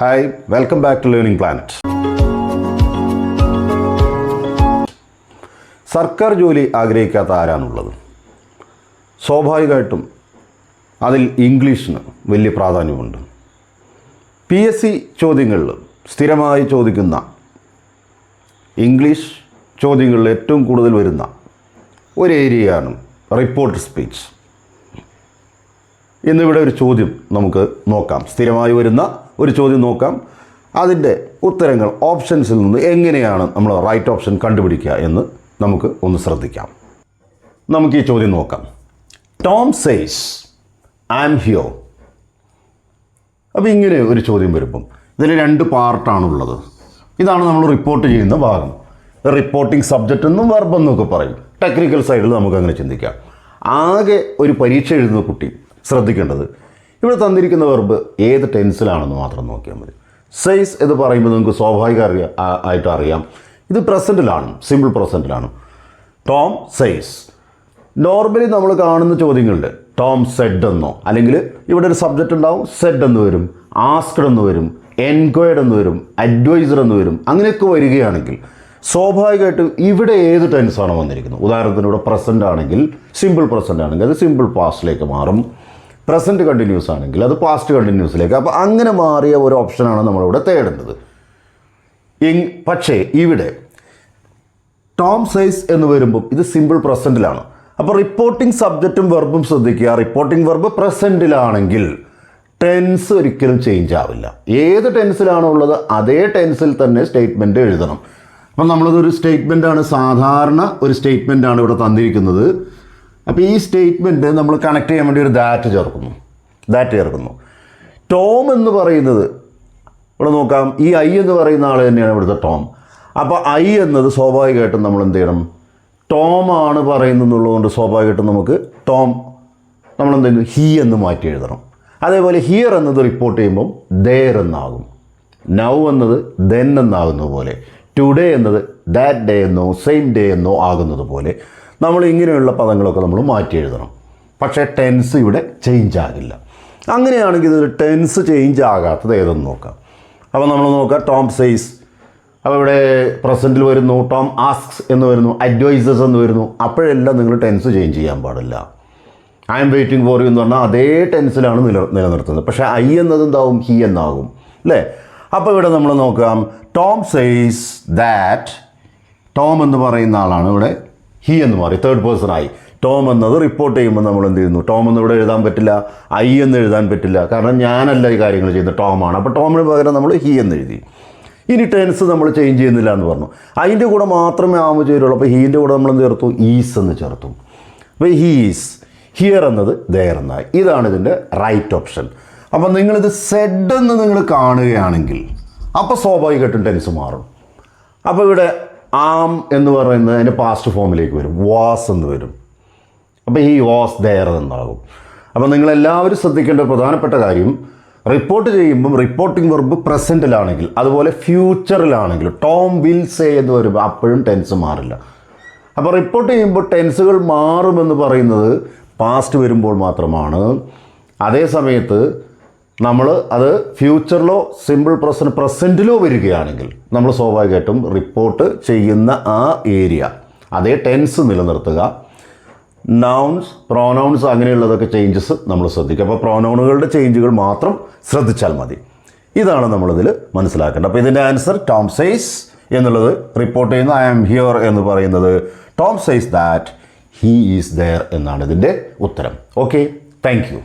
Hi, welcome back to learning planet. സർക്കാർ ജോലി ആഗ്രഹിക്കാത്ത ആരാണുള്ളത്? സ്വാഭാവികമായിട്ടും അതിൽ ഇംഗ്ലീഷിന് വലിയ പ്രാധാന്യമുണ്ട്. PSC ചോദ്യങ്ങളിൽ സ്ഥിരമായി ചോദിക്കുന്ന ഇംഗ്ലീഷ് ചോദ്യങ്ങളിൽ ഏറ്റവും കൂടുതൽ വരുന്ന ഒരു ഏരിയയാണ് റിപ്പോർട്ട് സ്പീച്ച്. ഇന്നിവിടെ ഒരു ചോദ്യം നമുക്ക് നോക്കാം. സ്ഥിരമായി വരുന്ന ഒരു ചോദ്യം നോക്കാം. അതിൻ്റെ ഉത്തരങ്ങൾ ഓപ്ഷൻസിൽ നിന്ന് എങ്ങനെയാണ് നമ്മൾ റൈറ്റ് ഓപ്ഷൻ കണ്ടുപിടിക്കുക എന്ന് നമുക്ക് ഒന്ന് ശ്രദ്ധിക്കാം. നമുക്ക് ഈ ചോദ്യം നോക്കാം. Tom says I am here. അപ്പോൾ ഇങ്ങനെ ഒരു ചോദ്യം വരുമ്പം ഇതിൽ 2 പാർട്ടാണുള്ളത്. ഇതാണ് നമ്മൾ റിപ്പോർട്ട് ചെയ്യുന്ന ഭാഗം. റിപ്പോർട്ടിംഗ് സബ്ജക്റ്റ് എന്നും വെർബ് എന്നൊക്കെ പറയും. ടെക്നിക്കൽ സൈഡിൽ നമുക്ക് അങ്ങനെ ചിന്തിക്കാം. ആകെ ഒരു പരീക്ഷ എഴുതുന്ന കുട്ടി ശ്രദ്ധിക്കേണ്ടത് ഇവിടെ തന്നിരിക്കുന്ന വെർബ് ഏത് ടെൻസിലാണെന്ന് മാത്രം നോക്കിയാൽ മതി. സൈസ് എന്ന് പറയുമ്പോൾ നിങ്ങൾക്ക് ആയിട്ട് അറിയാം, ഇത് പ്രസൻറ്റിലാണ്, സിമ്പിൾ പ്രസൻറ്റിലാണ്. ടോം സൈസ്. നോർമലി നമ്മൾ കാണുന്ന ചോദ്യങ്ങളിൽ ടോം സെഡ് എന്നോ, അല്ലെങ്കിൽ ഇവിടെ ഒരു സബ്ജക്റ്റ് ഉണ്ടാവും, സെഡ് എന്ന് വരും, ആസ്ക്ഡ് എന്ന് വരും, എൻക്വയർഡ് എന്ന് വരും, അഡ്വൈസർ എന്ന് വരും. അങ്ങനെയൊക്കെ വരികയാണെങ്കിൽ സ്വാഭാവികമായിട്ടും ഇവിടെ ഏത് ടെൻസാണ് വന്നിരിക്കുന്നത്. ഉദാഹരണത്തിന് ഇവിടെ പ്രസൻ്റ് ആണെങ്കിൽ, സിമ്പിൾ പ്രസൻ്റ് ആണെങ്കിൽ അത് സിമ്പിൾ പാസ്റ്റിലേക്ക് മാറും. പ്രസൻറ്റ് കണ്ടിന്യൂസ് ആണെങ്കിൽ അത് പാസ്റ്റ് കണ്ടിന്യൂസിലേക്ക്. അപ്പോൾ അങ്ങനെ മാറിയ ഒരു ഓപ്ഷനാണ് നമ്മളിവിടെ തേടേണ്ടത്. പക്ഷേ ഇവിടെ ടോം സൈസ് എന്ന് വരുമ്പോൾ ഇത് സിമ്പിൾ പ്രസൻറ്റിലാണ്. അപ്പോൾ റിപ്പോർട്ടിംഗ് സബ്ജക്റ്റും വെർബും ശ്രദ്ധിക്കുക. റിപ്പോർട്ടിംഗ് വെർബ് പ്രസൻറ്റിലാണെങ്കിൽ ടെൻസ് ഒരിക്കലും ചേഞ്ച് ആവില്ല. ഏത് ടെൻസിലാണോ ഉള്ളത് അതേ ടെൻസിൽ തന്നെ സ്റ്റേറ്റ്മെൻറ്റ് എഴുതണം. അപ്പം നമ്മളിതൊരു സ്റ്റേറ്റ്മെൻറ്റാണ്, സാധാരണ ഒരു സ്റ്റേറ്റ്മെൻറ്റാണ് ഇവിടെ തന്നിരിക്കുന്നത്. അപ്പോൾ ഈ സ്റ്റേറ്റ്മെൻറ്റ് നമ്മൾ കണക്ട് ചെയ്യാൻ വേണ്ടി ഒരു ദാറ്റ് ചേർക്കുന്നു. ടോം എന്ന് പറയുന്നത് ഇവിടെ നോക്കാം, ഈ ഐ എന്ന് പറയുന്ന ആൾ തന്നെയാണ് ഇവിടുത്തെ ടോം. അപ്പോൾ ഐ എന്നത് സ്വാഭാവികമായിട്ടും നമ്മൾ എന്ത് ചെയ്യണം, ടോം ആണ് പറയുന്നതെന്നുള്ളതുകൊണ്ട് സ്വാഭാവികമായിട്ടും നമുക്ക് ടോം നമ്മൾ എന്ത് ചെയ്യുന്നു, ഹീ എന്ന് മാറ്റി എഴുതണം. അതേപോലെ ഹിയർ എന്നത് റിപ്പോർട്ട് ചെയ്യുമ്പം ദേർ എന്നാകും. നൗ എന്നത് ദെൻ എന്നാകുന്നത് പോലെ, ടുഡേ എന്നത് ദാറ്റ് ഡേ എന്നോ സെയിം ഡേ എന്നോ ആകുന്നത് പോലെ നമ്മൾ ഇങ്ങനെയുള്ള പദങ്ങളൊക്കെ നമ്മൾ മാറ്റി എഴുതണം. പക്ഷേ ടെൻസ് ഇവിടെ ചേഞ്ച് ആകില്ല. അങ്ങനെയാണെങ്കിൽ ഇത് ടെൻസ് ചേഞ്ച് ആകാത്തത് ഏതെന്ന് നോക്കാം. അപ്പോൾ നമ്മൾ നോക്കാം, ടോം സെയ്സ്. അപ്പോൾ ഇവിടെ പ്രസൻറ്റിൽ വരുന്നു, ടോം ആസ്ക്സ് എന്ന് വരുന്നു, അഡ്വൈസേഴ്സ് എന്ന് വരുന്നു. അപ്പോഴെല്ലാം നിങ്ങൾ ടെൻസ് ചേഞ്ച് ചെയ്യാൻ പാടില്ല. I M waiting for you എന്ന് പറഞ്ഞാൽ അതേ ടെൻസിലാണ് നിലനിർത്തുന്നത്. പക്ഷേ ഐ എന്നത് എന്താവും, ഹി എന്നാകും അല്ലേ. അപ്പോൾ ഇവിടെ നമ്മൾ നോക്കാം, ടോം സെയ്സ് ദാറ്റ്. ടോം എന്ന് പറയുന്ന ആളാണ് ഇവിടെ ഹി എന്ന് മാറി, തേർഡ് പേഴ്സൺ ആയി. ടോം എന്നത് റിപ്പോർട്ട് ചെയ്യുമ്പോൾ നമ്മൾ എന്ത് ചെയ്യുന്നു, ടോം എന്ന് ഇവിടെ എഴുതാൻ പറ്റില്ല, ഐ എന്ന് എഴുതാൻ പറ്റില്ല, കാരണം ഞാനല്ല ഈ കാര്യങ്ങൾ ചെയ്യുന്നത്, ടോമാണ്. അപ്പോൾ ടോമിന് പകരം നമ്മൾ ഹി എന്ന് എഴുതി. ഇനി ടെൻസ് നമ്മൾ ചേഞ്ച് ചെയ്യുന്നില്ല എന്ന് പറഞ്ഞു. അതിൻ്റെ കൂടെ മാത്രമേ ആമ ചേരുള്ളൂ. അപ്പോൾ ഹീൻ്റെ കൂടെ നമ്മൾ എന്ത് ചേർത്തു, ഈസ് എന്ന് ചേർത്തു. അപ്പോൾ ഹീസ്, ഹിയർ എന്നത് ദെയർ എന്നായി. ഇതാണ് ഇതിൻ്റെ റൈറ്റ് ഓപ്ഷൻ. അപ്പം നിങ്ങളിത് സെഡ് എന്ന് നിങ്ങൾ കാണുകയാണെങ്കിൽ അപ്പോൾ സ്വാഭാവികമായിട്ടും ടെൻസ് മാറും. അപ്പോൾ ഇവിടെ ആം എന്ന് പറയുന്നത് അതിൻ്റെ പാസ്റ്റ് ഫോമിലേക്ക് വരും, വാസ് എന്ന് വരും. അപ്പോൾ ഈ വാസ് ദെയർ എന്നാകും. അപ്പോൾ നിങ്ങളെല്ലാവരും ശ്രദ്ധിക്കേണ്ട പ്രധാനപ്പെട്ട കാര്യം, റിപ്പോർട്ട് ചെയ്യുമ്പം റിപ്പോർട്ടിംഗ് വെർബ് പ്രസൻറ്റിലാണെങ്കിൽ, അതുപോലെ ഫ്യൂച്ചറിലാണെങ്കിൽ ടോം വിൽ സേ എന്ന് വരുമ്പോൾ അപ്പോഴും ടെൻസ് മാറില്ല. അപ്പോൾ റിപ്പോർട്ട് ചെയ്യുമ്പോൾ ടെൻസുകൾ മാറുമെന്ന് പറയുന്നത് പാസ്റ്റ് വരുമ്പോൾ മാത്രമാണ്. അതേ സമയത്ത് നമ്മൾ അത് ഫ്യൂച്ചറിലോ സിമ്പിൾ പ്രസൻറ്റിലോ വരികയാണെങ്കിൽ നമ്മൾ സ്വാഭാവികമായിട്ടും റിപ്പോർട്ട് ചെയ്യുന്ന ആ ഏരിയ അതേ ടെൻസ് നിലനിർത്തുക. നൗൺസ്, പ്രോനൗൺസ് അങ്ങനെയുള്ളതൊക്കെ ചേഞ്ചസ് നമ്മൾ ശ്രദ്ധിക്കുക. അപ്പോൾ പ്രോനൗണുകളുടെ ചേഞ്ചുകൾ മാത്രം ശ്രദ്ധിച്ചാൽ മതി. ഇതാണ് നമ്മളിതിൽ മനസ്സിലാക്കേണ്ടത്. അപ്പോൾ ഇതിൻ്റെ ആൻസർ ടോം സെയ്സ് എന്നുള്ളത് റിപ്പോർട്ട് ചെയ്യുന്ന ഐ ആം ഹിയർ എന്ന് പറയുന്നത് Tom says that he is there എന്നാണ് ഇതിൻ്റെ ഉത്തരം. Okay, thank U.